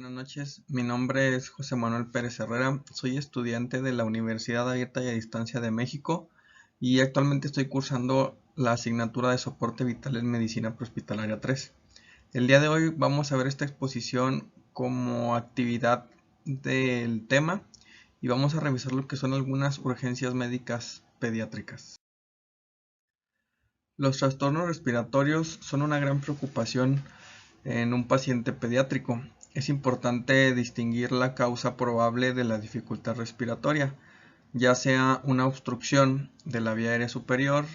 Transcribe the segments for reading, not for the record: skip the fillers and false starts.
Buenas noches, mi nombre es José Manuel Pérez Herrera, soy estudiante de la Universidad Abierta y a Distancia de México y actualmente estoy cursando la asignatura de Soporte Vital en Medicina Prehospitalaria 3. El día de hoy vamos a ver esta exposición como actividad del tema y vamos a revisar lo que son algunas urgencias médicas pediátricas. Los trastornos respiratorios son una gran preocupación en un paciente pediátrico. Es importante distinguir la causa probable de la dificultad respiratoria, ya sea una obstrucción de la vía aérea superior,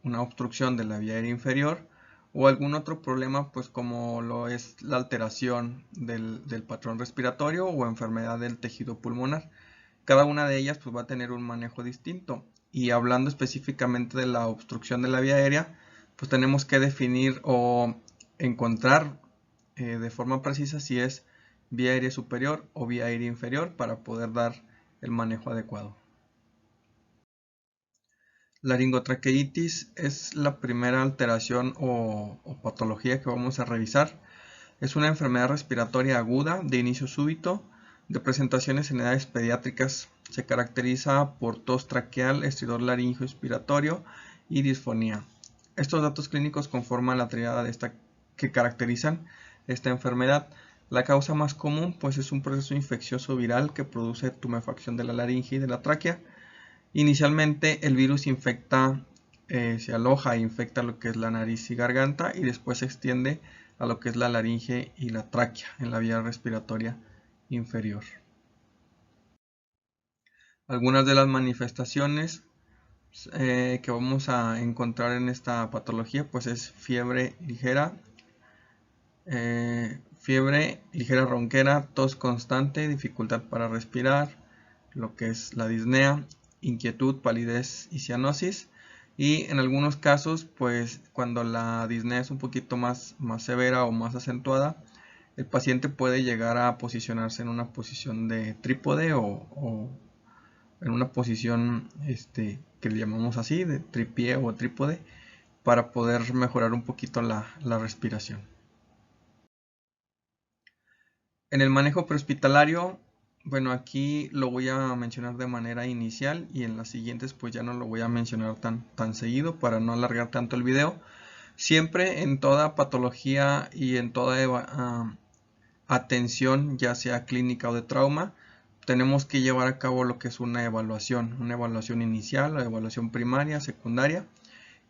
una obstrucción de la vía aérea inferior o algún otro problema, pues como lo es la alteración del patrón respiratorio o enfermedad del tejido pulmonar. Cada una de ellas pues va a tener un manejo distinto. Y hablando específicamente de la obstrucción de la vía aérea, pues tenemos que definir o encontrar de forma precisa si es vía aérea superior o vía aérea inferior para poder dar el manejo adecuado. Laringotraqueitis es la primera alteración o patología que vamos a revisar. Es una enfermedad respiratoria aguda de inicio súbito, de presentaciones en edades pediátricas. Se caracteriza por tos traqueal, estridor laríngeo expiratorio y disfonía. Estos datos clínicos conforman la tríada que caracterizan esta enfermedad. La causa más común pues es un proceso infeccioso viral que produce tumefacción de la laringe y de la tráquea. Inicialmente el virus se aloja e infecta lo que es la nariz y garganta y después se extiende a lo que es la laringe y la tráquea en la vía respiratoria inferior. Algunas de las manifestaciones que vamos a encontrar en esta patología pues es fiebre ligera ronquera, tos constante, dificultad para respirar, lo que es la disnea, inquietud, palidez y cianosis. Y en algunos casos, pues cuando la disnea es un poquito más severa o más acentuada, el paciente puede llegar a posicionarse en una posición de trípode o en una posición que le llamamos así, de tripié o trípode, para poder mejorar un poquito la respiración. En el manejo prehospitalario, bueno, aquí lo voy a mencionar de manera inicial y en las siguientes pues ya no lo voy a mencionar tan seguido para no alargar tanto el video. Siempre en toda patología y en toda atención, ya sea clínica o de trauma, tenemos que llevar a cabo lo que es una evaluación inicial, la evaluación primaria, secundaria.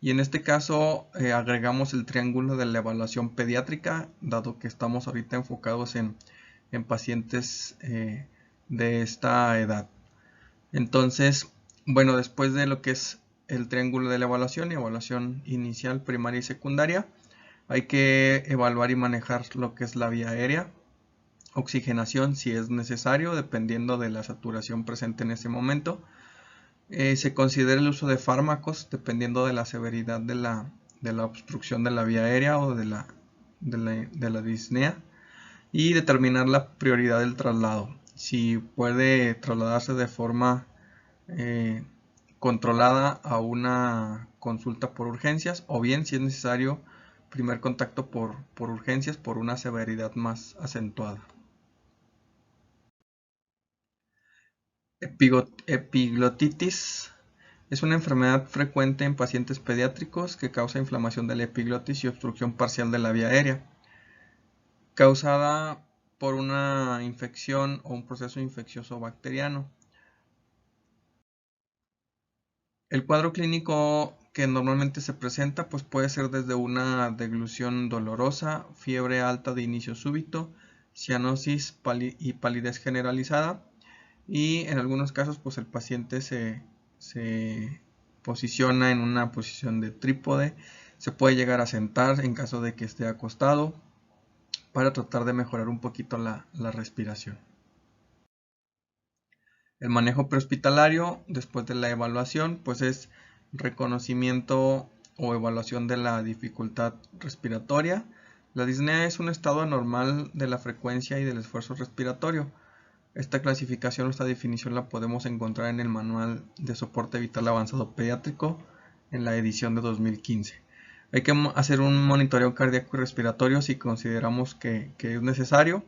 Y en este caso agregamos el triángulo de la evaluación pediátrica, dado que estamos ahorita enfocados en pacientes de esta edad. Entonces, bueno, después de lo que es el triángulo de la evaluación inicial, primaria y secundaria, hay que evaluar y manejar lo que es la vía aérea, oxigenación si es necesario, dependiendo de la saturación presente en ese momento. Se considera el uso de fármacos dependiendo de la severidad de la obstrucción de la vía aérea o de la disnea. Y determinar la prioridad del traslado, si puede trasladarse de forma controlada a una consulta por urgencias o bien si es necesario primer contacto por urgencias por una severidad más acentuada. Epiglotitis es una enfermedad frecuente en pacientes pediátricos que causa inflamación de la epiglotis y obstrucción parcial de la vía aérea, causada por una infección o un proceso infeccioso bacteriano. El cuadro clínico que normalmente se presenta pues puede ser desde una deglución dolorosa, fiebre alta de inicio súbito, cianosis y palidez generalizada, y en algunos casos pues el paciente se posiciona en una posición de trípode, se puede llegar a sentar en caso de que esté acostado, para tratar de mejorar un poquito la respiración. El manejo prehospitalario después de la evaluación pues es reconocimiento o evaluación de la dificultad respiratoria. La disnea es un estado anormal de la frecuencia y del esfuerzo respiratorio. Esta clasificación o esta definición la podemos encontrar en el Manual de Soporte Vital Avanzado Pediátrico en la edición de 2015. Hay que hacer un monitoreo cardíaco y respiratorio si consideramos que es necesario,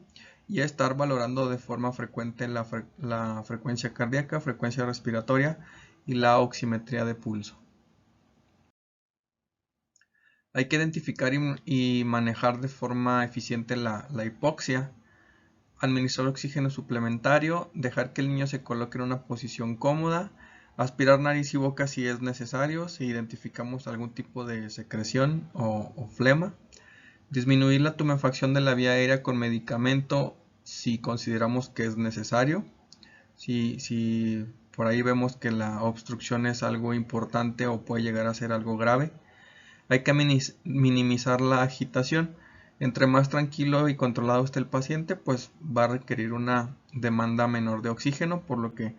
y estar valorando de forma frecuente la frecuencia cardíaca, frecuencia respiratoria y la oximetría de pulso. Hay que identificar y manejar de forma eficiente la hipoxia, administrar oxígeno suplementario, dejar que el niño se coloque en una posición cómoda, aspirar nariz y boca si es necesario, si identificamos algún tipo de secreción o flema, disminuir la tumefacción de la vía aérea con medicamento si consideramos que es necesario, si por ahí vemos que la obstrucción es algo importante o puede llegar a ser algo grave. Hay que minimizar la agitación. Entre más tranquilo y controlado esté el paciente, pues va a requerir una demanda menor de oxígeno, por lo que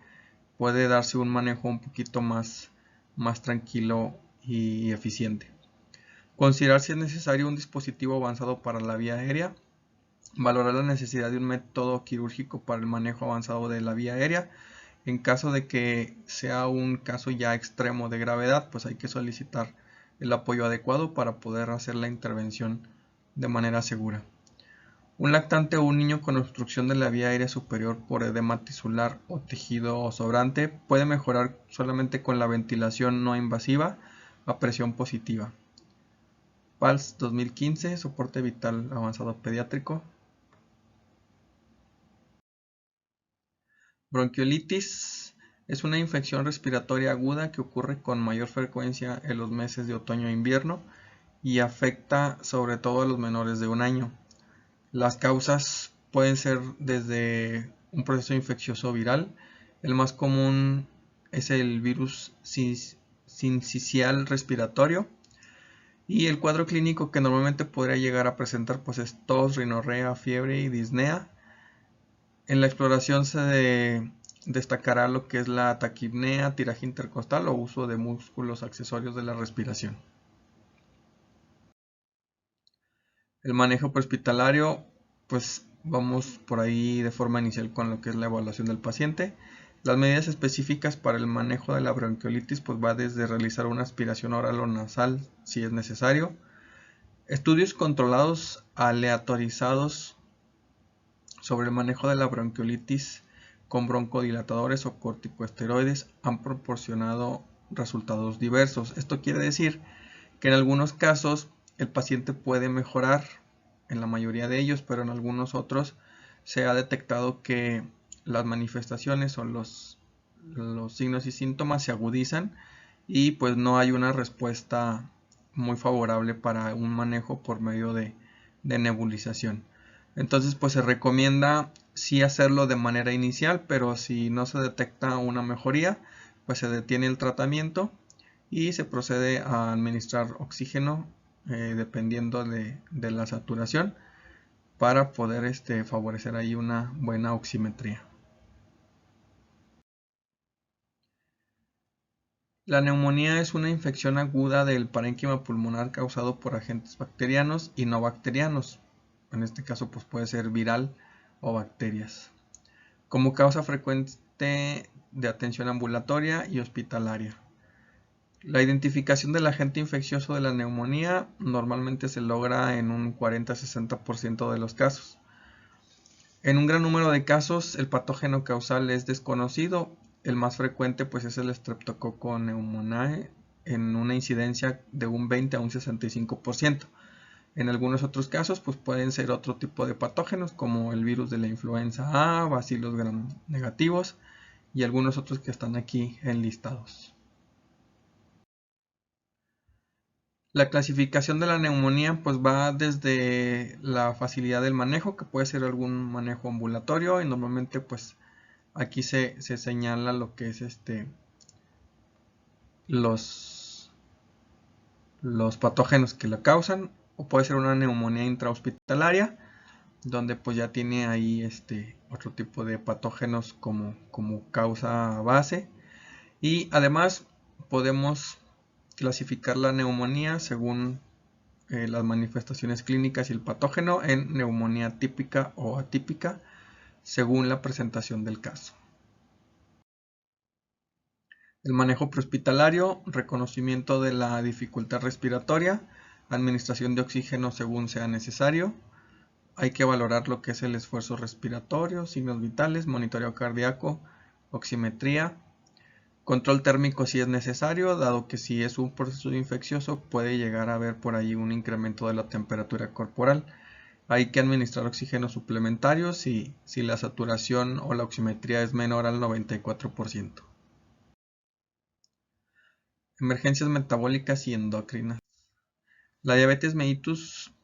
puede darse un manejo un poquito más tranquilo y eficiente. Considerar si es necesario un dispositivo avanzado para la vía aérea. Valorar la necesidad de un método quirúrgico para el manejo avanzado de la vía aérea. En caso de que sea un caso ya extremo de gravedad, pues hay que solicitar el apoyo adecuado para poder hacer la intervención de manera segura. Un lactante o un niño con obstrucción de la vía aérea superior por edema tisular o tejido sobrante puede mejorar solamente con la ventilación no invasiva a presión positiva. PALS 2015, soporte vital avanzado pediátrico. Bronquiolitis es una infección respiratoria aguda que ocurre con mayor frecuencia en los meses de otoño e invierno y afecta sobre todo a los menores de 1 año. Las causas pueden ser desde un proceso infeccioso viral. El más común es el virus sincicial respiratorio. Y el cuadro clínico que normalmente podría llegar a presentar pues es tos, rinorrea, fiebre y disnea. En la exploración se destacará lo que es la taquipnea, tiraje intercostal o uso de músculos accesorios de la respiración. El manejo prehospitalario, pues vamos por ahí de forma inicial con lo que es la evaluación del paciente. Las medidas específicas para el manejo de la bronquiolitis pues va desde realizar una aspiración oral o nasal si es necesario. Estudios controlados aleatorizados sobre el manejo de la bronquiolitis con broncodilatadores o corticosteroides han proporcionado resultados diversos. Esto quiere decir que en algunos casos el paciente puede mejorar, en la mayoría de ellos, pero en algunos otros se ha detectado que las manifestaciones o los signos y síntomas se agudizan y pues no hay una respuesta muy favorable para un manejo por medio de nebulización. Entonces pues se recomienda sí hacerlo de manera inicial, pero si no se detecta una mejoría, pues se detiene el tratamiento y se procede a administrar oxígeno dependiendo de la saturación para poder favorecer ahí una buena oximetría. La neumonía es una infección aguda del parénquima pulmonar causado por agentes bacterianos y no bacterianos. En este caso pues puede ser viral o bacterias. Como causa frecuente de atención ambulatoria y hospitalaria. La identificación del agente infeccioso de la neumonía normalmente se logra en un 40-60% de los casos. En un gran número de casos el patógeno causal es desconocido. El más frecuente pues es el Streptococcus pneumoniae en una incidencia de un 20 a un 65%. En algunos otros casos pues pueden ser otro tipo de patógenos como el virus de la influenza A, bacilos gram negativos y algunos otros que están aquí enlistados. La clasificación de la neumonía pues va desde la facilidad del manejo, que puede ser algún manejo ambulatorio y normalmente pues aquí se señala lo que es los patógenos que la causan, o puede ser una neumonía intrahospitalaria donde pues ya tiene ahí otro tipo de patógenos como causa base, y además podemos clasificar la neumonía según las manifestaciones clínicas y el patógeno en neumonía típica o atípica según la presentación del caso. El manejo prehospitalario, reconocimiento de la dificultad respiratoria, administración de oxígeno según sea necesario, hay que valorar lo que es el esfuerzo respiratorio, signos vitales, monitoreo cardíaco, oximetría, control térmico si es necesario, dado que si es un proceso infeccioso puede llegar a haber por ahí un incremento de la temperatura corporal. Hay que administrar oxígeno suplementario si la saturación o la oximetría es menor al 94%. Emergencias metabólicas y endocrinas. La diabetes mellitus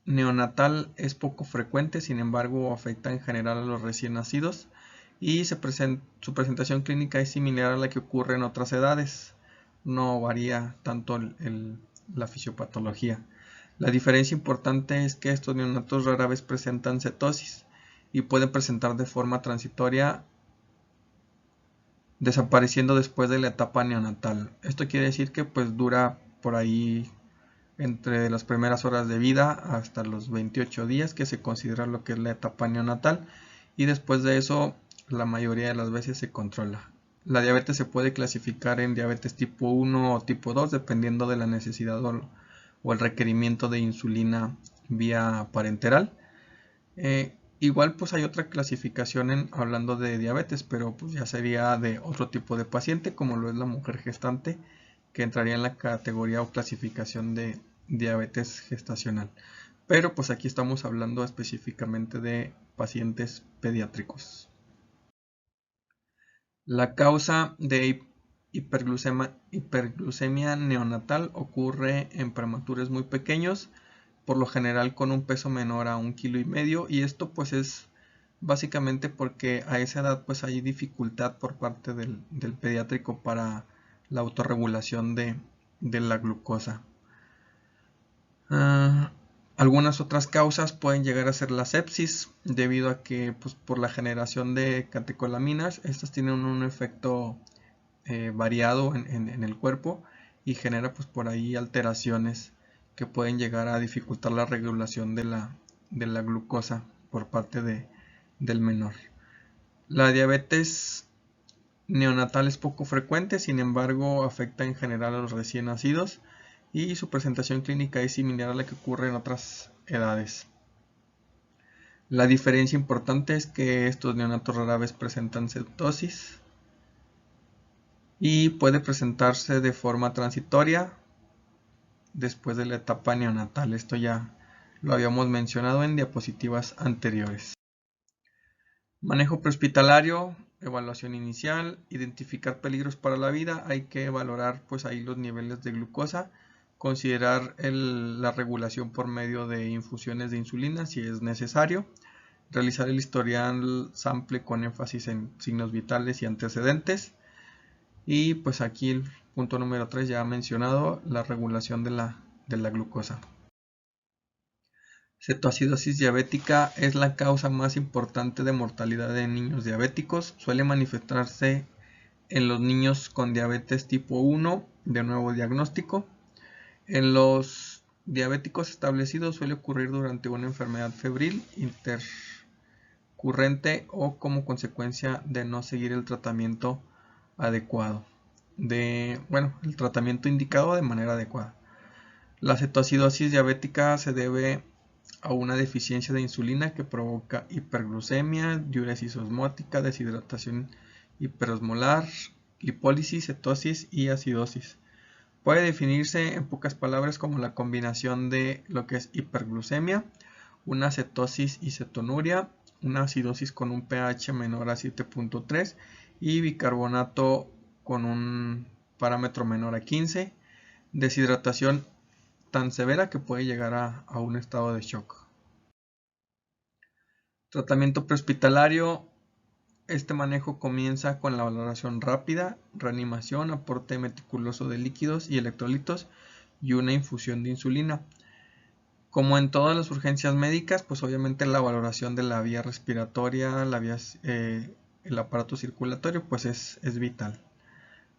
neonatal es poco frecuente, sin embargo afecta en general a los recién nacidos y su presentación clínica es similar a la que ocurre en otras edades. No varía tanto la fisiopatología. La diferencia importante es que estos neonatos rara vez presentan cetosis y pueden presentar de forma transitoria, desapareciendo después de la etapa neonatal. Esto quiere decir que pues dura por ahí entre las primeras horas de vida hasta los 28 días, que se considera lo que es la etapa neonatal, y después de eso la mayoría de las veces se controla. La diabetes se puede clasificar en diabetes tipo 1 o tipo 2 dependiendo de la necesidad o el requerimiento de insulina vía parenteral. Igual pues hay otra clasificación hablando de diabetes, pero pues ya sería de otro tipo de paciente, como lo es la mujer gestante, que entraría en la categoría o clasificación de diabetes gestacional. Pero pues aquí estamos hablando específicamente de pacientes pediátricos. La causa de hiperglucemia neonatal ocurre en prematures muy pequeños, por lo general con un peso menor a 1,5 kg, y esto pues es básicamente porque a esa edad pues hay dificultad por parte del pediátrico para la autorregulación de la glucosa. Algunas otras causas pueden llegar a ser la sepsis, debido a que pues, por la generación de catecolaminas, estas tienen un efecto variado en el cuerpo y genera pues por ahí alteraciones que pueden llegar a dificultar la regulación de la glucosa por parte del menor. La diabetes neonatal es poco frecuente, sin embargo afecta en general a los recién nacidos y su presentación clínica es similar a la que ocurre en otras edades. La diferencia importante es que estos neonatos rara vez presentan cetosis y puede presentarse de forma transitoria después de la etapa neonatal. Esto ya lo habíamos mencionado en diapositivas anteriores. Manejo prehospitalario, evaluación inicial, identificar peligros para la vida. Hay que valorar pues ahí los niveles de glucosa, considerar la regulación por medio de infusiones de insulina si es necesario, realizar el historial sample con énfasis en signos vitales y antecedentes, y pues aquí el punto número 3 ya mencionado, la regulación de la glucosa. Cetoacidosis diabética es la causa más importante de mortalidad en niños diabéticos. Suele manifestarse en los niños con diabetes tipo 1 de nuevo diagnóstico. En los diabéticos establecidos suele ocurrir durante una enfermedad febril intercurrente o como consecuencia de no seguir el tratamiento adecuado. El tratamiento indicado de manera adecuada. La cetoacidosis diabética se debe a una deficiencia de insulina que provoca hiperglucemia, diuresis osmótica, deshidratación hiperosmolar, lipólisis, cetosis y acidosis. Puede definirse en pocas palabras como la combinación de lo que es hiperglucemia, una cetosis y cetonuria, una acidosis con un pH menor a 7.3 y bicarbonato con un parámetro menor a 15, deshidratación tan severa que puede llegar a un estado de shock. Tratamiento prehospitalario. Este manejo comienza con la valoración rápida, reanimación, aporte meticuloso de líquidos y electrolitos y una infusión de insulina. Como en todas las urgencias médicas, pues obviamente la valoración de la vía respiratoria, el aparato circulatorio, pues es vital.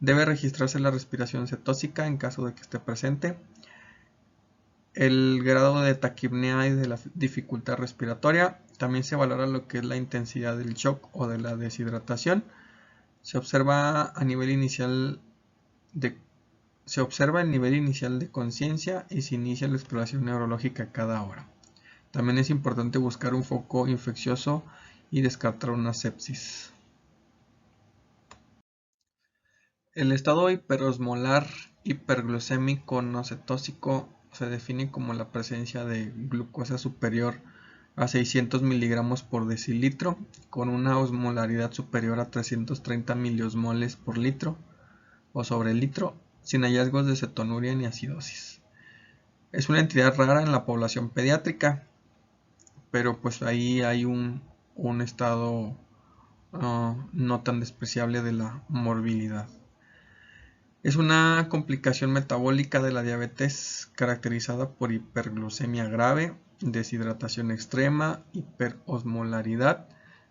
Debe registrarse la respiración cetósica en caso de que esté presente, el grado de taquipnea y de la dificultad respiratoria. También se valora lo que es la intensidad del shock o de la deshidratación. Se observa el nivel inicial de conciencia y se inicia la exploración neurológica cada hora. También es importante buscar un foco infeccioso y descartar una sepsis. El estado hiperosmolar hiperglucémico no cetósico se define como la presencia de glucosa superior a 600 miligramos por decilitro con una osmolaridad superior a 330 miliosmoles por litro o sobre litro sin hallazgos de cetonuria ni acidosis. Es una entidad rara en la población pediátrica, pero pues ahí hay un estado no tan despreciable de la morbilidad. Es una complicación metabólica de la diabetes caracterizada por hiperglucemia grave, deshidratación extrema, hiperosmolaridad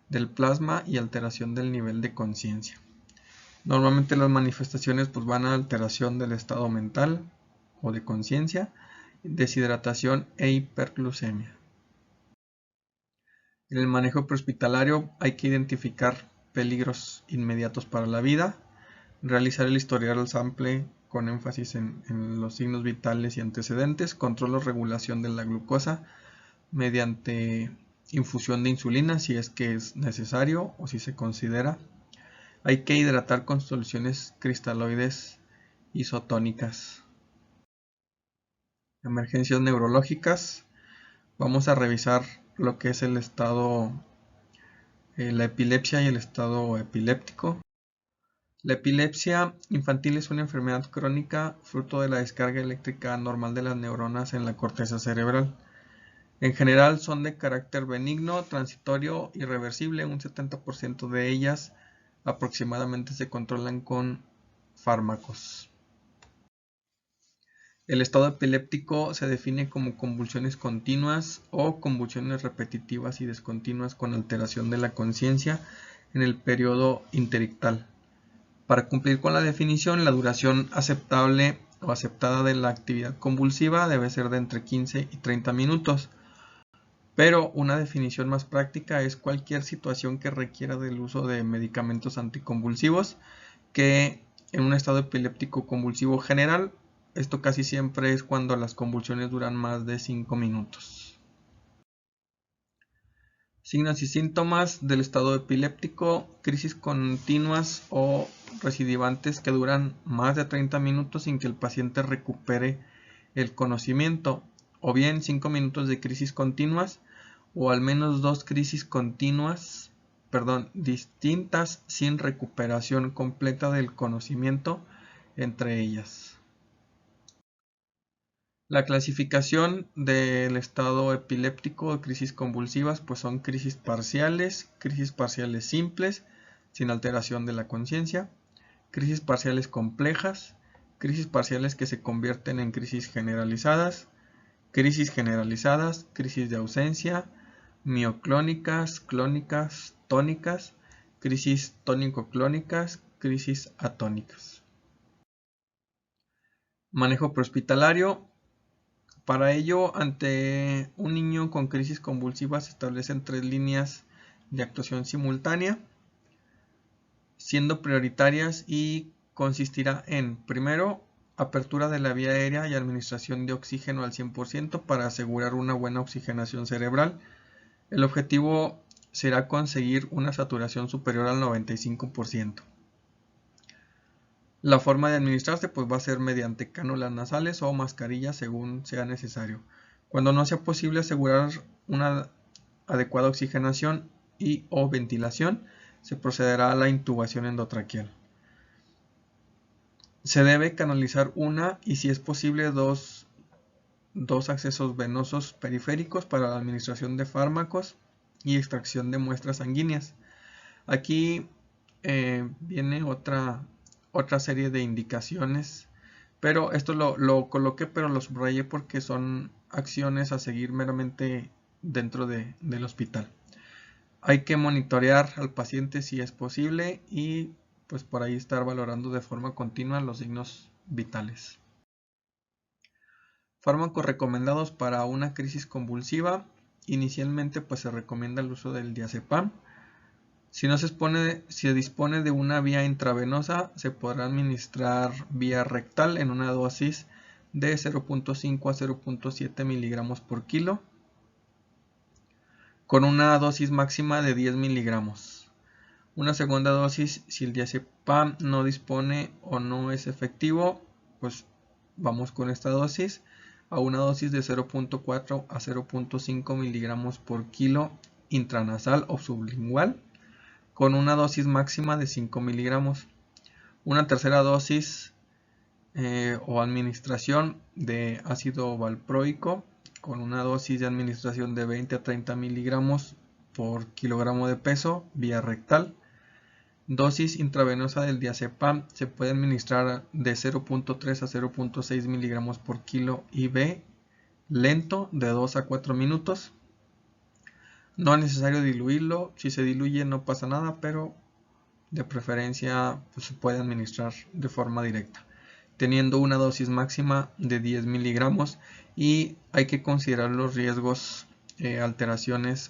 del plasma y alteración del nivel de conciencia. Normalmente las manifestaciones pues van a alteración del estado mental o de conciencia, deshidratación e hiperglucemia. En el manejo prehospitalario hay que identificar peligros inmediatos para la vida, realizar el historial sample con énfasis en los signos vitales y antecedentes, control o regulación de la glucosa mediante infusión de insulina si es que es necesario o si se considera. Hay que hidratar con soluciones cristaloides isotónicas. Emergencias neurológicas. Vamos a revisar lo que es el estado, la epilepsia y el estado epiléptico. La epilepsia infantil es una enfermedad crónica fruto de la descarga eléctrica anormal de las neuronas en la corteza cerebral. En general son de carácter benigno, transitorio y reversible. Un 70% de ellas aproximadamente se controlan con fármacos. El estado epiléptico se define como convulsiones continuas o convulsiones repetitivas y discontinuas con alteración de la conciencia en el periodo interictal. Para cumplir con la definición, la duración aceptable o aceptada de la actividad convulsiva debe ser de entre 15 y 30 minutos. Pero una definición más práctica es cualquier situación que requiera del uso de medicamentos anticonvulsivos que en un estado epiléptico convulsivo general, esto casi siempre es cuando las convulsiones duran más de 5 minutos. Signos y síntomas del estado epiléptico: crisis continuas o recidivantes que duran más de 30 minutos sin que el paciente recupere el conocimiento, o bien 5 minutos de crisis continuas o al menos 2 crisis continuas, distintas sin recuperación completa del conocimiento entre ellas. La clasificación del estado epiléptico de crisis convulsivas pues son crisis parciales simples sin alteración de la conciencia, crisis parciales complejas, crisis parciales que se convierten en crisis generalizadas, crisis de ausencia, mioclónicas, clónicas, tónicas, crisis tónico-clónicas, crisis atónicas. Manejo prehospitalario. Para ello, ante un niño con crisis convulsivas se establecen 3 líneas de actuación simultánea, siendo prioritarias y consistirá en, primero, apertura de la vía aérea y administración de oxígeno al 100% para asegurar una buena oxigenación cerebral. El objetivo será conseguir una saturación superior al 95%. La forma de administrarse pues va a ser mediante cánulas nasales o mascarillas según sea necesario. Cuando no sea posible asegurar una adecuada oxigenación y o ventilación, se procederá a la intubación endotraqueal. Se debe canalizar una y si es posible dos accesos venosos periféricos para la administración de fármacos y extracción de muestras sanguíneas. Aquí viene otra serie de indicaciones, pero esto lo coloqué, pero lo subrayé porque son acciones a seguir meramente dentro del hospital. Hay que monitorear al paciente si es posible y pues por ahí estar valorando de forma continua los signos vitales. Fármacos recomendados para una crisis convulsiva. Inicialmente pues se recomienda el uso del diazepam. Si se dispone de una vía intravenosa, se podrá administrar vía rectal en una dosis de 0.5 a 0.7 miligramos por kilo. con una dosis máxima de 10 miligramos. Una segunda dosis, si el diazepam no dispone o no es efectivo, pues vamos con esta dosis a una dosis de 0.4 a 0.5 miligramos por kilo intranasal o sublingual, con una dosis máxima de 5 miligramos. Una tercera dosis o administración de ácido valproico con una dosis de administración de 20 a 30 miligramos por kilogramo de peso vía rectal. Dosis intravenosa del diazepam se puede administrar de 0.3 a 0.6 miligramos por kilo IV lento de 2 a 4 minutos. No es necesario diluirlo, si se diluye no pasa nada, pero de preferencia pues, se puede administrar de forma directa, teniendo una dosis máxima de 10 miligramos, y hay que considerar los riesgos, alteraciones,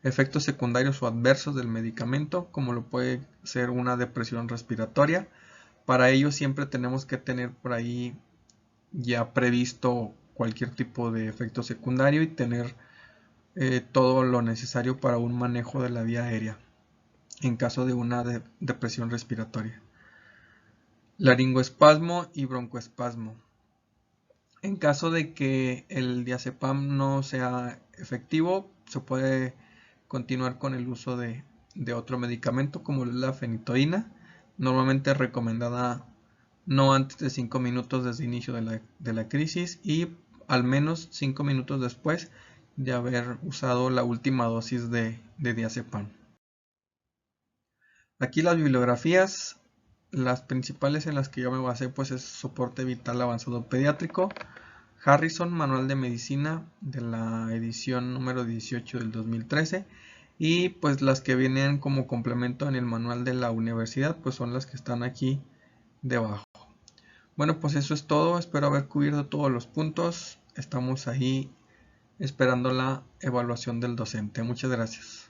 efectos secundarios o adversos del medicamento, como lo puede ser una depresión respiratoria. Para ello siempre tenemos que tener por ahí ya previsto cualquier tipo de efecto secundario y tener todo lo necesario para un manejo de la vía aérea en caso de una depresión respiratoria. Laringoespasmo y broncoespasmo. En caso de que el diazepam no sea efectivo, se puede continuar con el uso de otro medicamento como la fenitoína, normalmente recomendada no antes de 5 minutos desde el inicio de la crisis y al menos 5 minutos después de haber usado la última dosis de diazepam. Aquí las bibliografías, las principales en las que yo me basé pues es Soporte Vital Avanzado Pediátrico, Harrison, Manual de Medicina de la edición número 18 del 2013, y pues las que vienen como complemento en el manual de la universidad pues son las que están aquí debajo. Bueno, pues eso es todo, espero haber cubierto todos los puntos, estamos ahí esperando la evaluación del docente. Muchas gracias.